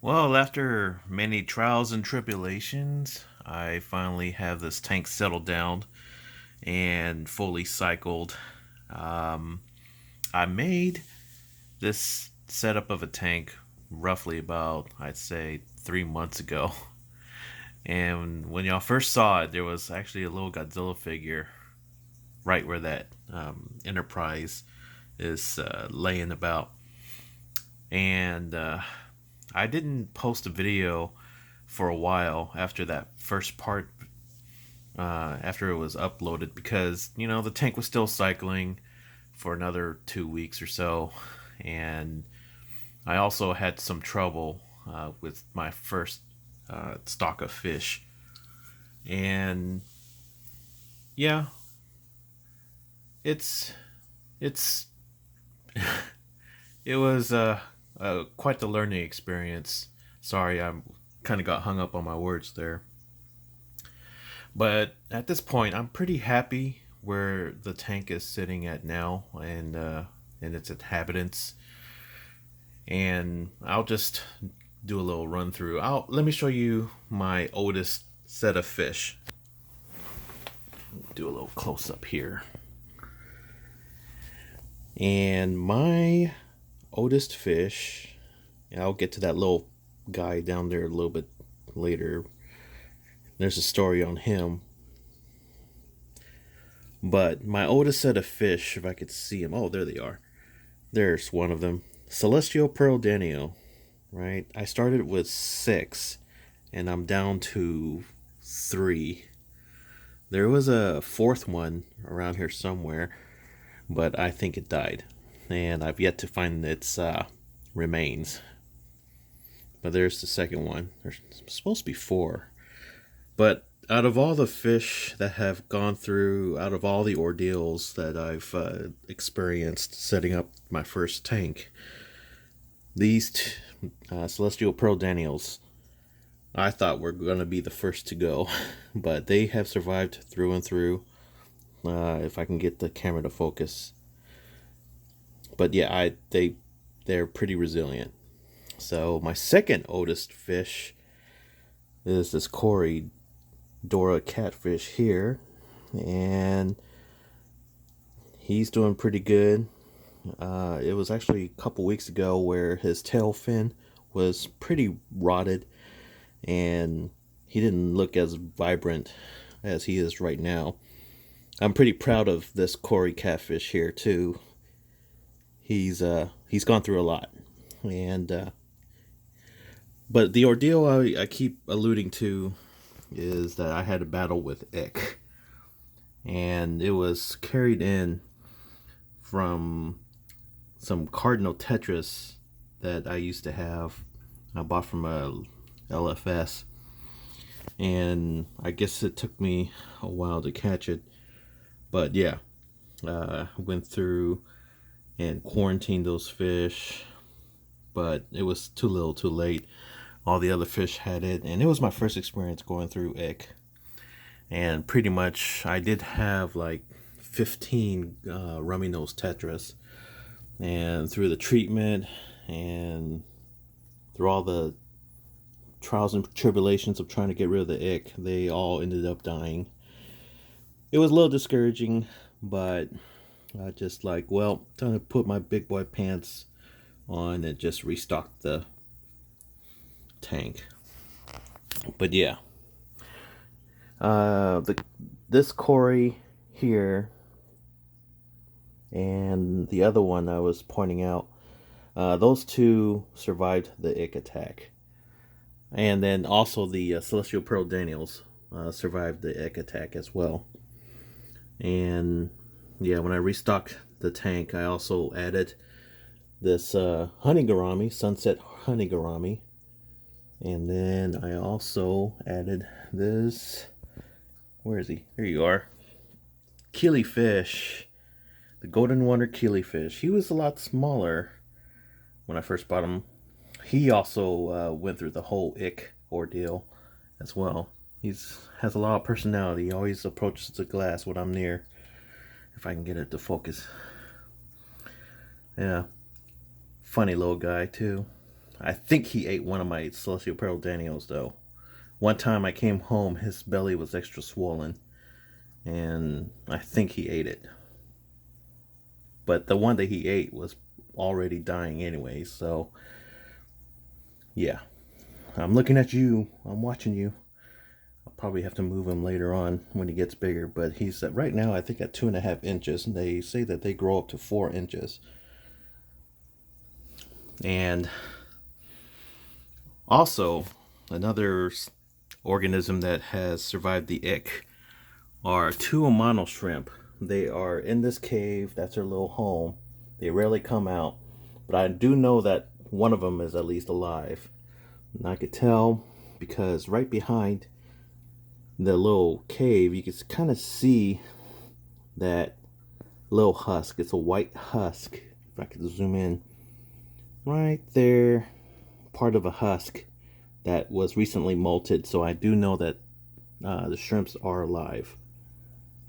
Well, after many trials and tribulations, I finally have this tank settled down and fully cycled. Um, I made this setup of a tank roughly about, I'd say, 3 months ago. And when y'all first saw it, there was actually a little Godzilla figure right where that Enterprise is laying about. And I didn't post a video for a while after that first part, after it was uploaded, because the tank was still cycling for another 2 weeks or so, and I also had some trouble with my first stock of fish, and yeah, it's it's it was quite the learning experience. Sorry, I'm kind of got hung up on my words there. But at this point, I'm pretty happy where the tank is sitting at now, and its inhabitants. And I'll just do a little run through. Let me show you my oldest set of fish. Do a little close up here. And my oldest fish, and I'll get to that little guy down there a little bit later. There's a story on him. But my oldest set of fish, if I could see them, oh, there they are. There's one of them. Celestial Pearl Danio, right? I started with 6, and I'm down to 3. There was a fourth one around here somewhere, but I think it died. And I've yet to find its remains. But there's the second one. There's supposed to be 4. But out of all the fish that have gone through, out of all the ordeals that I've experienced setting up my first tank, these Celestial Pearl Daniels, I thought were going to be the first to go, but they have survived through and through. If I can get the camera to focus, but yeah, they're pretty resilient. So my second oldest fish is this Cory Dora Catfish here, and he's doing pretty good. It was actually a couple weeks ago where his tail fin was pretty rotted, and he didn't look as vibrant as he is right now. I'm pretty proud of this Cory Catfish here too. He's gone through a lot, and but the ordeal I keep alluding to is that I had a battle with ick, and it was carried in from some Cardinal Tetris that I used to have. I bought from a LFS, and I guess it took me a while to catch it. But yeah, went through and quarantined those fish, but it was too little too late. All the other fish had it, and it was my first experience going through ick. And pretty much I did have like 15 rummy nose tetras, and through the treatment and through all the trials and tribulations of trying to get rid of the ick, they all ended up dying. It was a little discouraging, but I just like, well, time to put my big boy pants on and just restock the tank. But yeah, this Cory here and the other one I was pointing out, those two survived the ick attack, and then also the Celestial Pearl Daniels survived the ick attack as well. And yeah, when I restocked the tank, I also added this honey gourami, sunset honey gourami, and then I also added this. Where is he? Here you are. Killifish. The Golden Wonder Killifish. He was a lot smaller when I first bought him. He also went through the whole ick ordeal as well. Has a lot of personality. He always approaches the glass when I'm near. If I can get it to focus. Yeah. Funny little guy too. I think he ate one of my Celestial Pearl Danios, though. One time I came home, his belly was extra swollen, and I think he ate it. But the one that he ate was already dying anyway, so yeah. I'm looking at you. I'm watching you. I'll probably have to move him later on when he gets bigger, but he's right now I think at 2.5 inches, and they say that they grow up to 4 inches. And also, another organism that has survived the ick are 2 Amano shrimp. They are in this cave. That's their little home. They rarely come out, but I do know that one of them is at least alive. And I could tell because right behind the little cave, you can kind of see that little husk. It's a white husk. If I could zoom in, right there, part of a husk that was recently molted. So I do know that the shrimps are alive.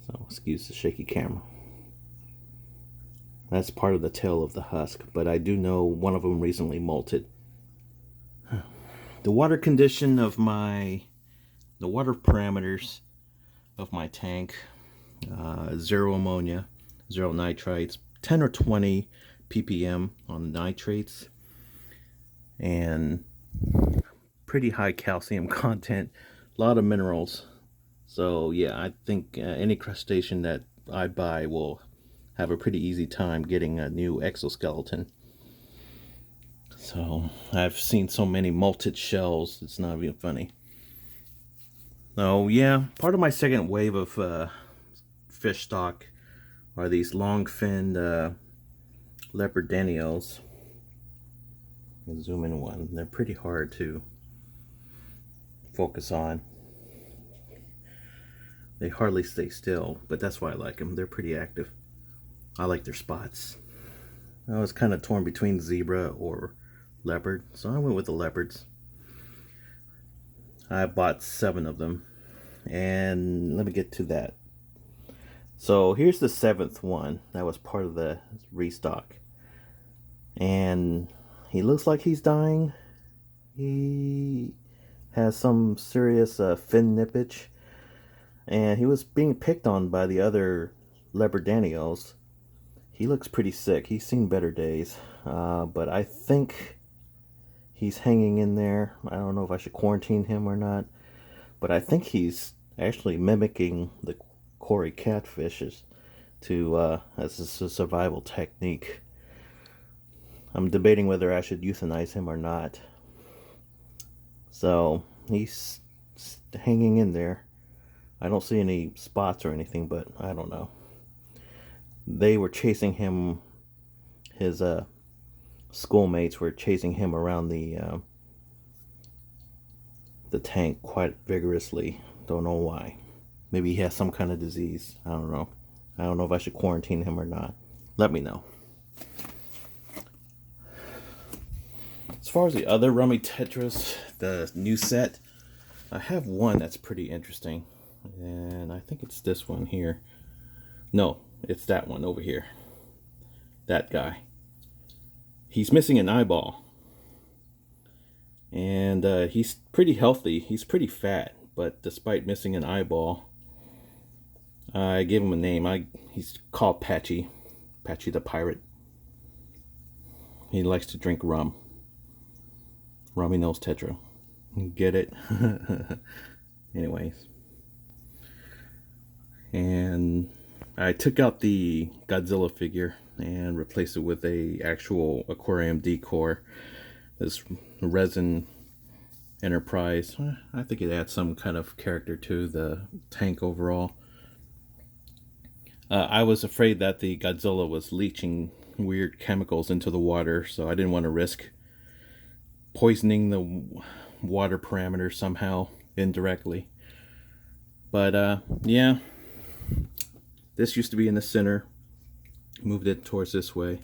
So excuse the shaky camera. That's part of the tail of the husk, but I do know one of them recently molted. The water condition of the water parameters of my tank, 0 ammonia, 0 nitrites, 10 or 20 ppm on nitrates, and pretty high calcium content, a lot of minerals. So yeah, I think any crustacean that I buy will have a pretty easy time getting a new exoskeleton. So I've seen so many molted shells, it's not even funny. So yeah, part of my second wave of fish stock are these long-finned leopard danios. I'll zoom in one. They're pretty hard to focus on. They hardly stay still, but that's why I like them. They're pretty active. I like their spots. I was kind of torn between zebra or leopard, so I went with the leopards. I bought 7 of them, and let me get to that. So here's the 7th one that was part of the restock, and he looks like he's dying. He has some serious fin nippage, and he was being picked on by the other leopard danios. He looks pretty sick. He's seen better days, but I think he's hanging in there. I don't know if I should quarantine him or not, but I think he's actually mimicking the Cory catfishes as a survival technique. I'm debating whether I should euthanize him or not. So he's hanging in there. I don't see any spots or anything, but I don't know. They were chasing him. His schoolmates were chasing him around the tank quite vigorously. Don't know why. Maybe he has some kind of disease. I don't know. I don't know if I should quarantine him or not. Let me know. As far as the other Rummy Tetras, the new set, I have one that's pretty interesting. And I think it's this one here. No, it's that one over here. That guy. He's missing an eyeball. And he's pretty healthy. He's pretty fat. But despite missing an eyeball, I gave him a name. He's called Patchy. Patchy the Pirate. He likes to drink rum. Rummy Nose Tetra. Get it? Anyways. And I took out the Godzilla figure and replaced it with a actual aquarium decor. This resin Enterprise. I think it adds some kind of character to the tank overall. I was afraid that the Godzilla was leaching weird chemicals into the water, so I didn't want to risk poisoning the water parameters somehow indirectly. But yeah, this used to be in the center. Moved it towards this way.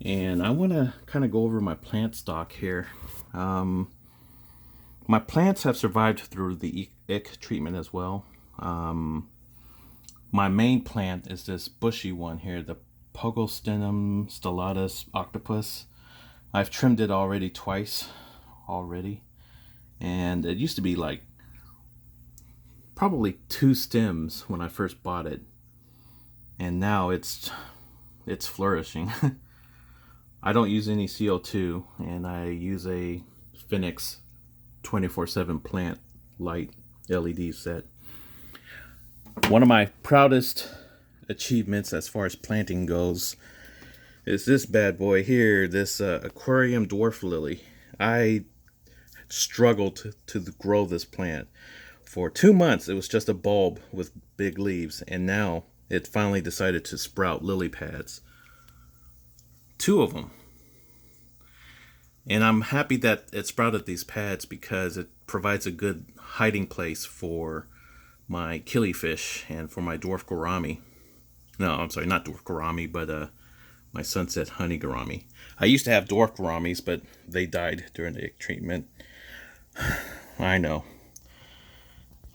And I want to kind of go over my plant stock here. My plants have survived through the ick treatment as well. My main plant is this bushy one here, the Pogostenum stellatus octopus. I've trimmed it already twice already, and it used to be like probably 2 stems when I first bought it, and now it's flourishing. I don't use any CO2, and I use a Phoenix 24/7 plant light LED set. One of my proudest achievements as far as planting goes is this bad boy here, this Aquarium Dwarf lily. I struggled to grow this plant. For 2 months, it was just a bulb with big leaves, and now it finally decided to sprout lily pads. 2 of them. And I'm happy that it sprouted these pads because it provides a good hiding place for my killifish and for my dwarf gourami. No, I'm sorry, not dwarf gourami, but my sunset honey gourami. I used to have dwarf gouramis, but they died during the treatment. I know.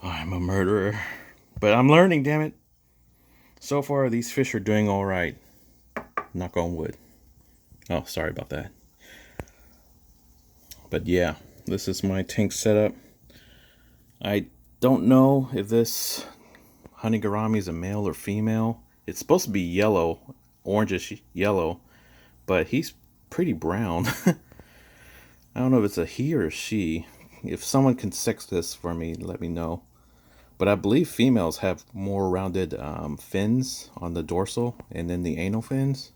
I'm a murderer. But I'm learning, damn it. So far, these fish are doing all right. Knock on wood. Oh, sorry about that. But yeah, this is my tank setup. I don't know if this honey gourami is a male or female. It's supposed to be yellow, orangish yellow, but he's pretty brown. I don't know if it's a he or a she. If someone can sex this for me, let me know. But I believe females have more rounded fins on the dorsal and then the anal fins.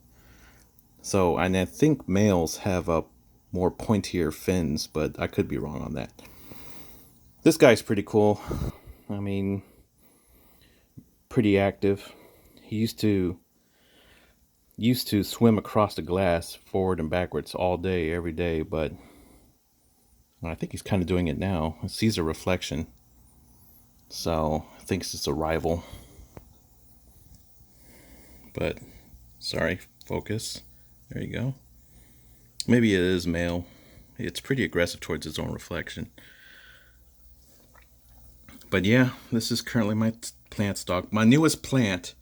So, and I think males have a more pointier fins, but I could be wrong on that. This guy's pretty cool. I mean, pretty active. He used to swim across the glass forward and backwards all day, every day, but I think he's kind of doing it now. He sees a reflection, so thinks it's a rival. But sorry, focus. There you go. Maybe it is male. It's pretty aggressive towards its own reflection. But yeah, this is currently my plant stock. My newest plant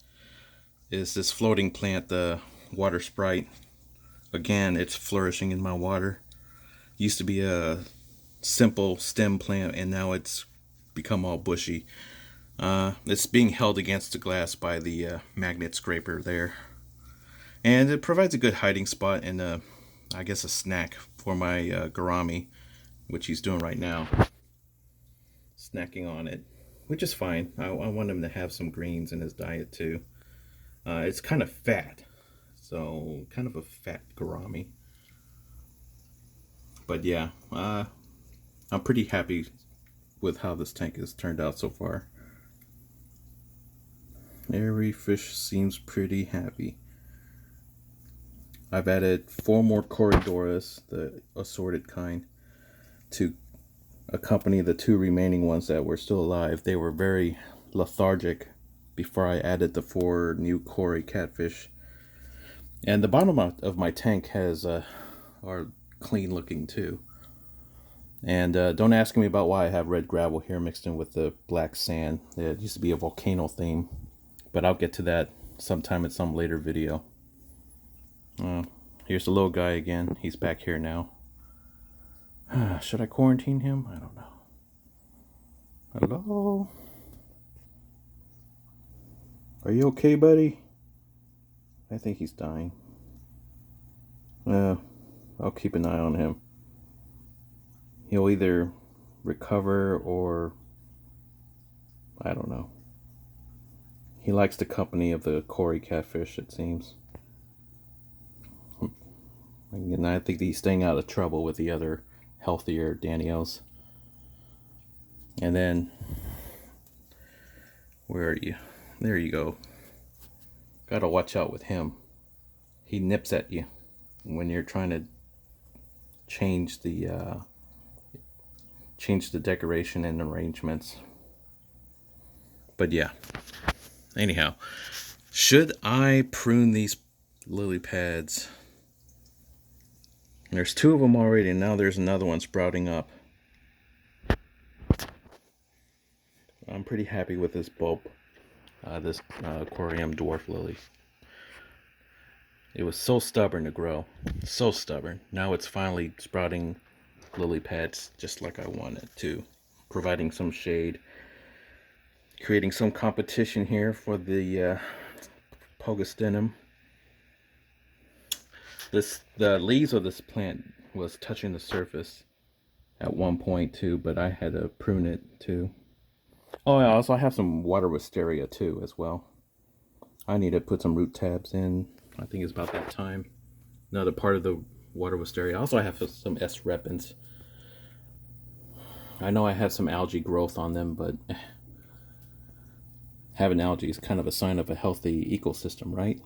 is this floating plant, the water sprite. Again, it's flourishing in my water. Used to be a simple stem plant, and now it's become all bushy. It's being held against the glass by the magnet scraper there. And it provides a good hiding spot and I guess a snack for my gourami, which he's doing right now. Snacking on it, which is fine. I want him to have some greens in his diet too. It's kind of fat, so kind of a fat gourami. But yeah, I'm pretty happy with how this tank has turned out so far. Every fish seems pretty happy. I've added 4 more Doras, the assorted kind, to accompany the 2 remaining ones that were still alive. They were very lethargic before I added the 4 new Cory catfish. And the bottom of my tank has are clean looking too. And don't ask me about why I have red gravel here mixed in with the black sand. It used to be a volcano theme, but I'll get to that sometime in some later video. Here's the little guy again. He's back here now. Should I quarantine him? I don't know. Hello? Are you okay, buddy? I think he's dying. I'll keep an eye on him. He'll either recover or I don't know. He likes the company of the Cory catfish, it seems. And I think he's staying out of trouble with the other healthier Daniels. And then, where are you? There you go. Gotta watch out with him. He nips at you when you're trying to change the decoration and arrangements. But yeah. Anyhow, should I prune these lily pads? There's 2 of them already, and now there's another one sprouting up. I'm pretty happy with this bulb, this Aquarium Dwarf lily. It was so stubborn to grow. So stubborn. Now it's finally sprouting lily pads just like I wanted to. Providing some shade. Creating some competition here for the Pogostenum. The leaves of this plant was touching the surface at one point too, but I had to prune it too. Oh, I also have some water wisteria too as well. I need to put some root tabs in. I think it's about that time. Another part of the water wisteria. Also, I have some S. repens. I know I have some algae growth on them, but having algae is kind of a sign of a healthy ecosystem, right?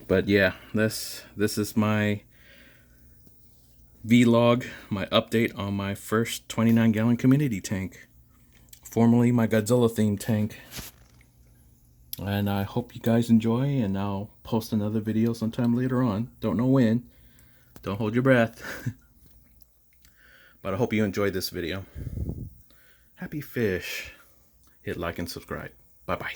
But yeah, this is my vlog, my update on my first 29-gallon community tank, formerly my Godzilla themed tank. And I hope you guys enjoy, and I'll post another video sometime later on. Don't know when. Don't hold your breath. But I hope you enjoyed this video. Happy fish. Hit like and subscribe. Bye-bye.